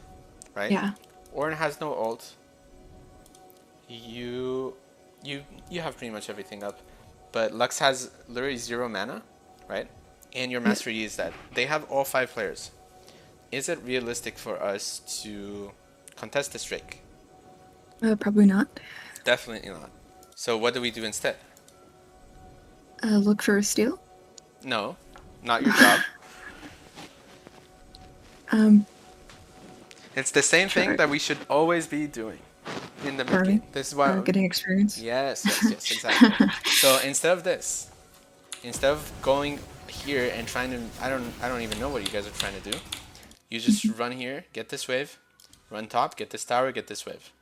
right? Yeah. Ornn has no ult. You have pretty much everything up, but Lux has literally 0 mana, right? And your Master Yi is dead. They have all 5 players. Is it realistic for us to contest this Drake? Probably not. Definitely not. So what do we do instead? Look for a steal. No, not your job. Um, It's the same thing Char that we should always be doing in the mid game. Farming This is or why. getting experience. Yes, yes, yes, exactly. So instead of this, instead of going here and trying to, I don't even know what you guys are trying to do. You just run here, get this wave, run top, get this tower, get this wave.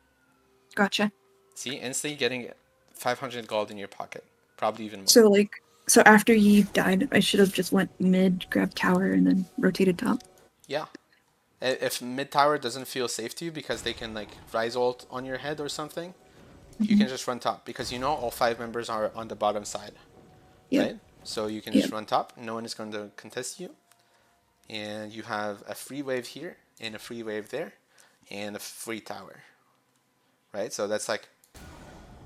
Gotcha. See, instantly getting 500 gold in your pocket, probably even more. So like, so after he died, I should have just went mid, grabbed tower, and then rotated top. Yeah. If mid tower doesn't feel safe to you because they can like rise ult on your head or something, you can just run top because you know all 5 members are on the bottom side, Yep. right? So you can Yep. just run top. No one is going to contest you, and you have a free wave here and a free wave there, and a free tower, right? So that's like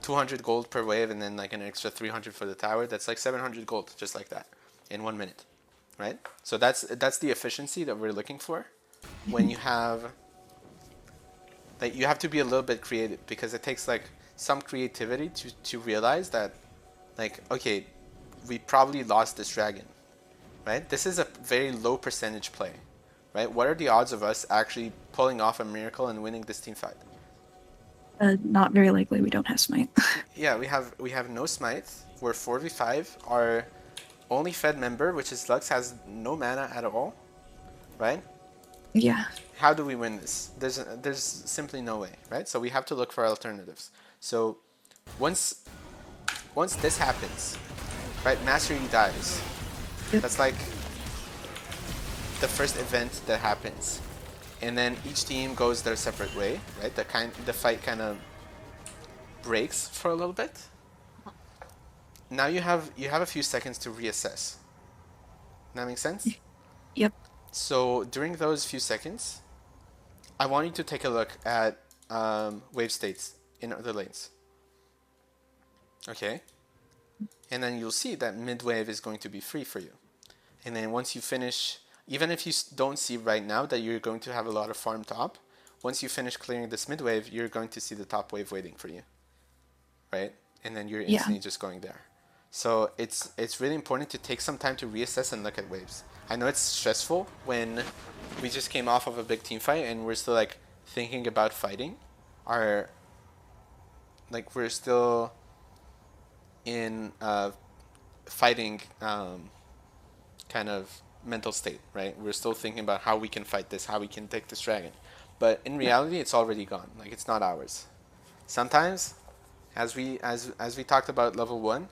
200 gold per wave, and then like an extra 300 for the tower. That's like 700 gold, just like that, in 1 minute, right? So that's the efficiency that we're looking for when you have. Like you have to be a little bit creative because it takes like some creativity to realize that, like, okay, we probably lost this dragon, right? This is a very low percentage play, right? What are the odds of us actually pulling off a miracle and winning this team fight? Not very likely. We don't have smite. Yeah, we have no smite. We're 4v5. Our only fed member, which is Lux, has no mana at all, right? Yeah. How do we win this? There's simply no way, right? So we have to look for alternatives. So once this happens, right, Mastery dies. Yep. That's like the first event that happens, and then each team goes their separate way, right? The fight kind of breaks for a little bit. Now you have a few seconds to reassess. That makes sense? Yep. So during those few seconds, I want you to take a look at wave states in other lanes. Okay? And then you'll see that mid wave is going to be free for you. And then once you finish, even if you don't see right now that you're going to have a lot of farm top, once you finish clearing this mid wave, you're going to see the top wave waiting for you. Right? And then you're instantly just going there. So it's really important to take some time to reassess and look at waves. I know it's stressful when we just came off of a big team fight and we're still like thinking about fighting. We're still in fighting kind of mental state, right? We're still thinking about how we can fight this, how we can take this dragon. But in reality, it's already gone. Like it's not ours. Sometimes, as we talked about level 1,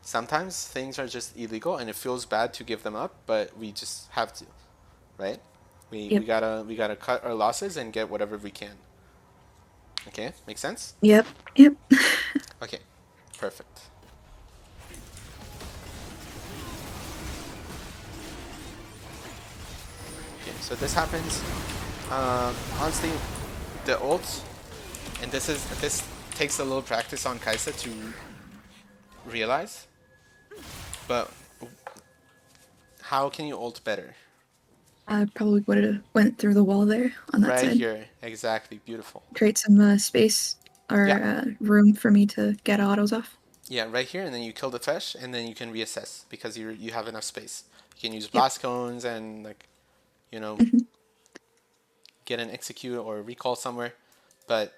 sometimes things are just illegal and it feels bad to give them up, but we just have to, right? We gotta cut our losses and get whatever we can. Okay, make sense? Yep. Yep. Okay, perfect. Okay, so this happens. Honestly, the ult, and this takes a little practice on Kaisa to realize, but how can you ult better? I probably would have went through the wall there on that Right side. here, exactly, beautiful. Create some space or Yeah. room for me to get autos off. Yeah, right here, and then you kill the Fesh, and then you can reassess because you have enough space. You can use Yep. blast cones and like, you know, Mhm. get an execute or recall somewhere, but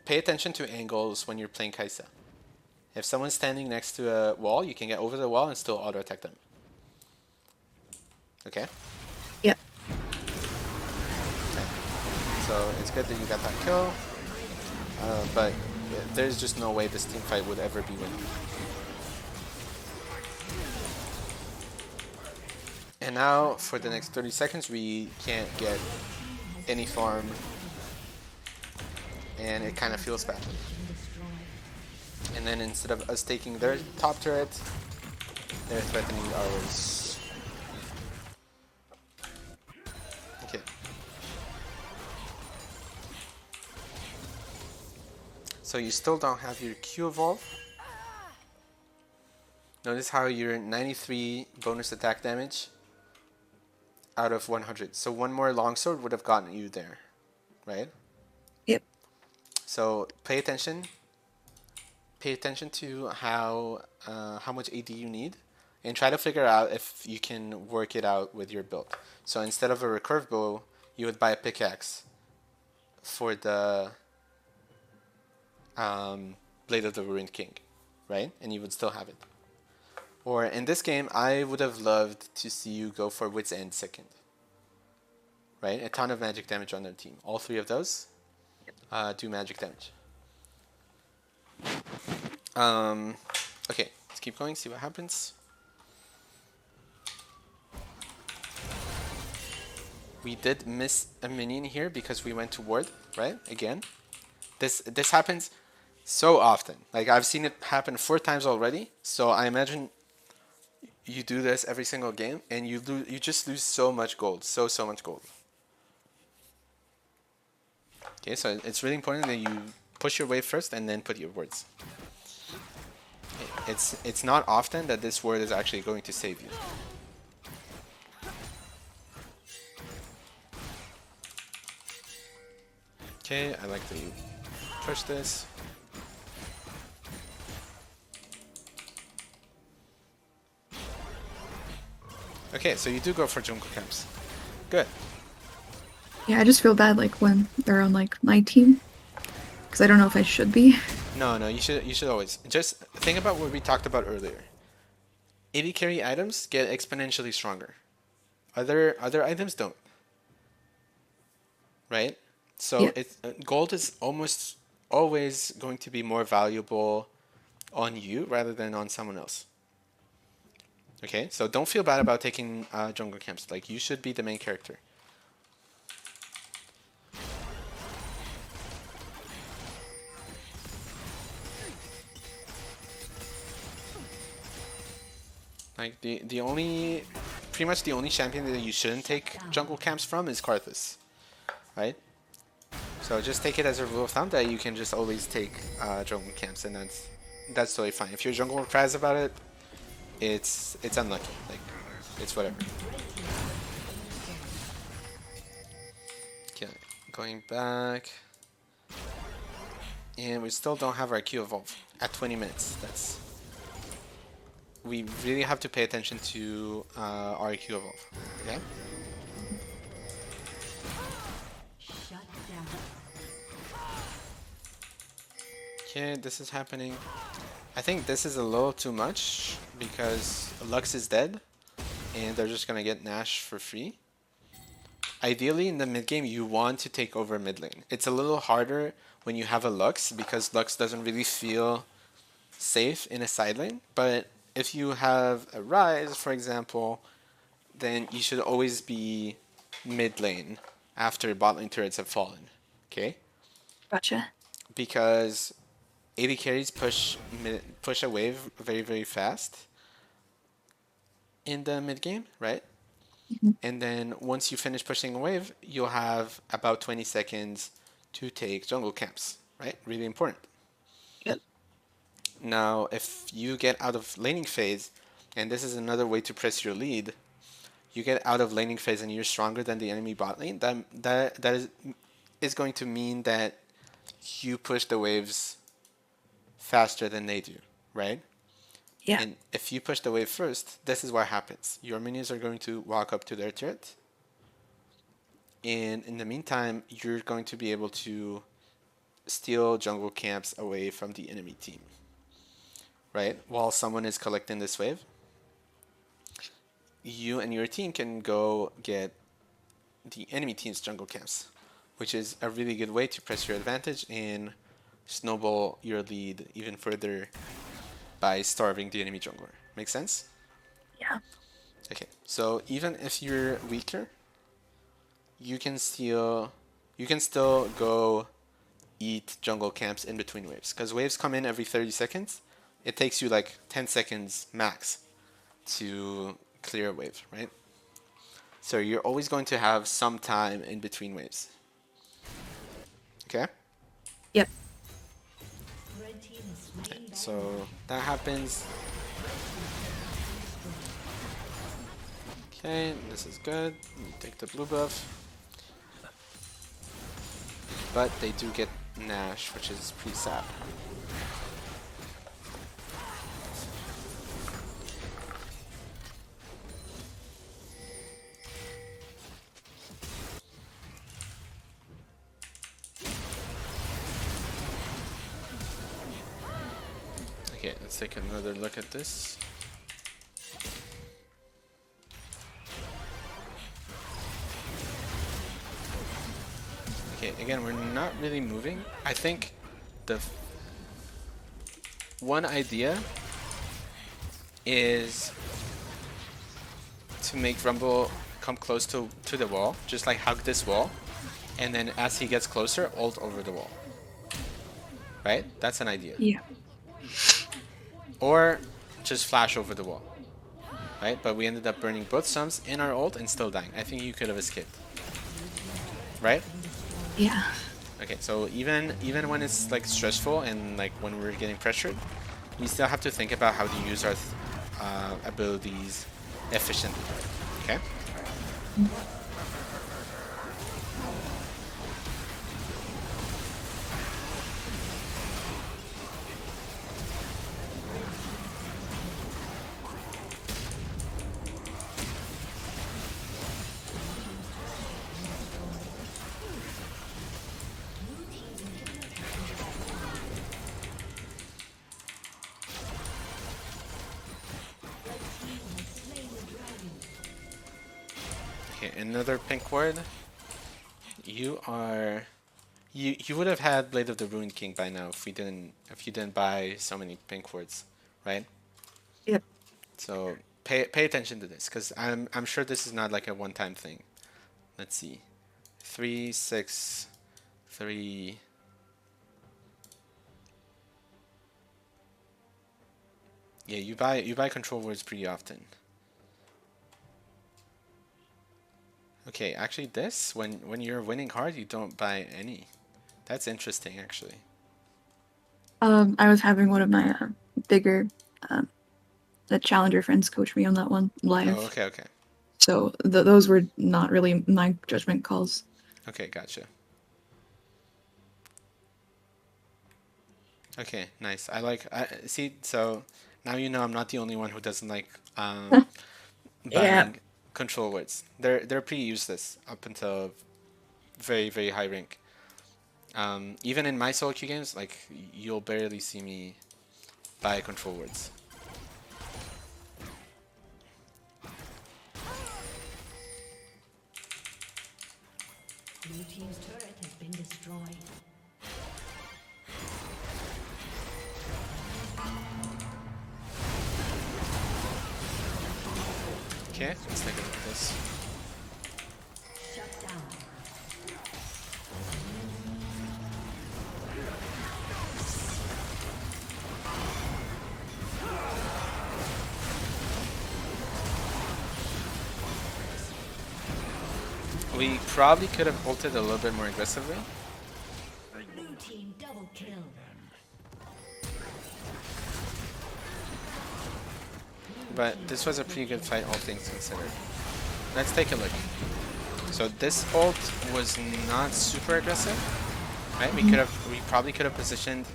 pay attention to angles when you're playing Kaisa. If someone's standing next to a wall, you can get over the wall and still auto attack them. Okay. Yep. Okay. So it's good that you got that kill, but there's just no way this team fight would ever be winning. And now for the next 30 seconds, we can't get any farm, and it kind of feels bad. And then instead of us taking their top turret, they're threatening ours. Okay. So you still don't have your Q evolve. Notice how you're 93 bonus attack damage out of 100. So one more longsword would have gotten you there, right? Yep. So pay attention. Pay attention to how much AD you need, and try to figure out if you can work it out with your build. So instead of a recurve bow, you would buy a pickaxe for the Blade of the Ruined King, right? And you would still have it. Or in this game, I would have loved to see you go for Wit's End second. Right? A ton of magic damage on their team. All three of those do magic damage. Okay, let's keep going, see what happens. We did miss a minion here because we went to ward, right? Again. This happens so often. Like, I've seen it happen 4 times already, so I imagine you do this every single game and you just lose so much gold. So much gold. Okay, so it's really important that you push your wave first and then put your wards. It's not often that this ward is actually going to save you. Okay, I like that you push this. Okay, so you do go for jungle camps. Good. Yeah, I just feel bad like when they're on like my team, because I don't know if I should be. No, you should always just think about what we talked about earlier. AD carry items get exponentially stronger. Other items don't. Right? So Yeah. gold is almost always going to be more valuable on you rather than on someone else. Okay, so don't feel bad about taking jungle camps. Like, you should be the main character. Like, pretty much the only champion that you shouldn't take jungle camps from is Karthus, right? So just take it as a rule of thumb that you can just always take jungle camps, and that's totally fine. If your jungle cries about it, it's unlucky. Like, it's whatever. Okay, going back, and we still don't have our Q evolve at 20 minutes. We really have to pay attention to our Q evolve. Okay. Okay, this is happening. I think this is a little too much because Lux is dead and they're just gonna get Nash for free. Ideally, in the mid game, you want to take over mid lane. It's a little harder when you have a Lux because Lux doesn't really feel safe in a side lane. But if you have a Ryze, for example, then you should always be mid lane after bot lane turrets have fallen. Okay? Gotcha. Because AD carries push a wave very, very fast in the mid game, right? Mm-hmm. And then once you finish pushing a wave, you'll have about 20 seconds to take jungle camps, right? Really important. Yep. Now, if you get out of laning phase, and this is another way to press your lead, you get out of laning phase and you're stronger than the enemy bot lane, that is going to mean that you push the waves faster than they do, right? Yeah. And if you push the wave first, this is what happens. Your minions are going to walk up to their turret. And in the meantime, you're going to be able to steal jungle camps away from the enemy team, right? While someone is collecting this wave, you and your team can go get the enemy team's jungle camps, which is a really good way to press your advantage and snowball your lead even further by starving the enemy jungler. Make sense? Yeah. Okay, so even if you're weaker, you can still go eat jungle camps in between waves, because waves come in every 30 seconds. It takes you like 10 seconds max to clear a wave, right? So you're always going to have some time in between waves. Okay? Yep. Okay, so that happens. Okay, this is good. You take the blue buff. But they do get Nash, which is pretty sad. Okay, let's take another look at this. Okay, again, we're not really moving. I think the one idea is to make Rumble come close to the wall, just like hug this wall, and then as he gets closer, ult over the wall. Right? That's an idea. Yeah. Or just flash over the wall. Right? But we ended up burning both sums in our ult and still dying. I think you could have escaped. Right? Yeah. Okay, so even when it's like stressful and like when we're getting pressured, we still have to think about how to use our abilities efficiently. Okay? Okay, another pink ward. You are you would have had Blade of the Ruined King by now if you didn't buy so many pink wards, right? Yep. So pay attention to this because I'm sure this is not like a one-time thing. Let's see, 3, 6, 3. Yeah, you buy control words pretty often. Okay, actually this, when you're winning hard, you don't buy any. That's interesting, actually. I was having one of my bigger the challenger friends coach me on that one live. Oh, okay, okay. So those were not really my judgment calls. Okay, gotcha. Okay, nice. See, so now you know I'm not the only one who doesn't like buying Yeah. control words. They're pretty useless up until very, very high rank. Even in my solo queue games, like you'll barely see me buy control words. Blue team's turret has been destroyed. Okay, let's take a look at this. Shut down. We probably could have ulted a little bit more aggressively. Blue team double kill. But this was a pretty good fight, all things considered. Let's take a look. So this ult was not super aggressive, right? We probably could have positioned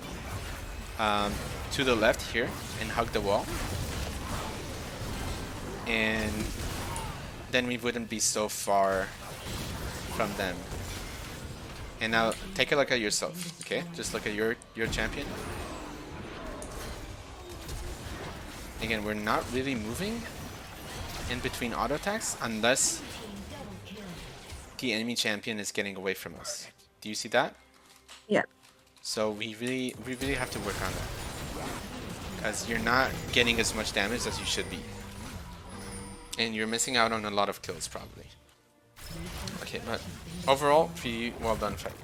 to the left here and hugged the wall, and then we wouldn't be so far from them. And now take a look at yourself, okay? Just look at your champion. Again, we're not really moving in between auto attacks unless the enemy champion is getting away from us. Do you see that? Yeah. So we really have to work on that, because you're not getting as much damage as you should be, and you're missing out on a lot of kills probably. Okay, but overall, pretty well done fight.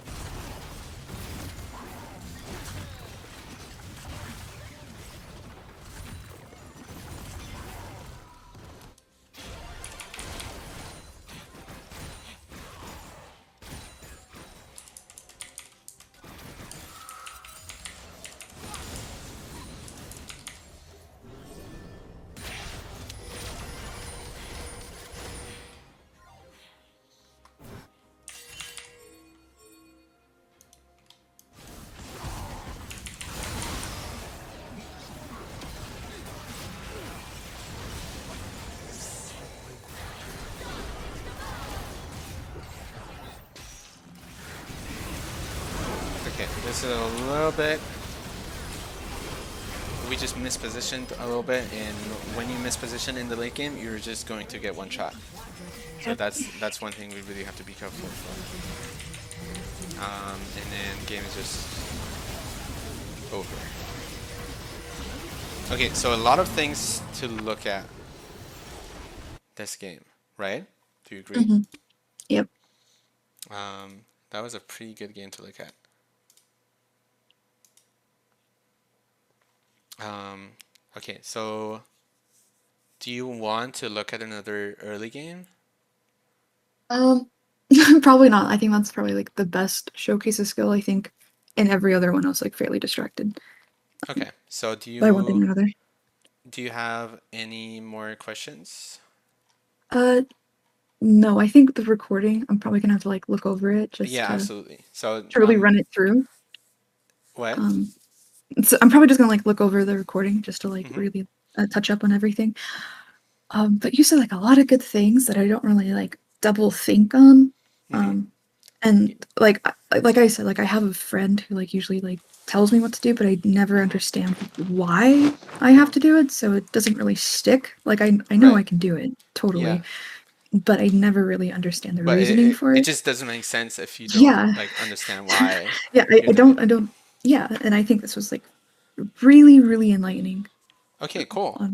Okay, this is a we just mispositioned a little bit, and when you misposition in the late game, you're just going to get one shot. So Yep. that's one thing we really have to be careful for. And then game is just over. Okay, so a lot of things to look at this game, right? Do you agree? Mhm. Yep. That was a pretty good game to look at. Okay, so do you want to look at another early game? Probably not. I think that's probably like the best showcase of skill. I think in every other one I was like fairly distracted Okay, so by one thing or another. do you have any more questions? Uh, no, I think the recording, I'm probably gonna have to like look over it just Yeah, to absolutely. So really run it through. what? So I'm probably just gonna like look over the recording just to like Mhm. really touch up on everything. But you said like a lot of good things that I don't really like double think on. Mhm. And like like I said, like I have a friend who like usually like tells me what to do, but I never Mhm. understand why I have to do it, so it doesn't really stick. Like I know I Right. can do it totally, Yeah. but I never really understand the But reasoning for it it. just doesn't make sense if you don't Yeah. like understand why Yeah, you're doing it. I don't yeah, and I think this was like really, really enlightening Okay, cool. on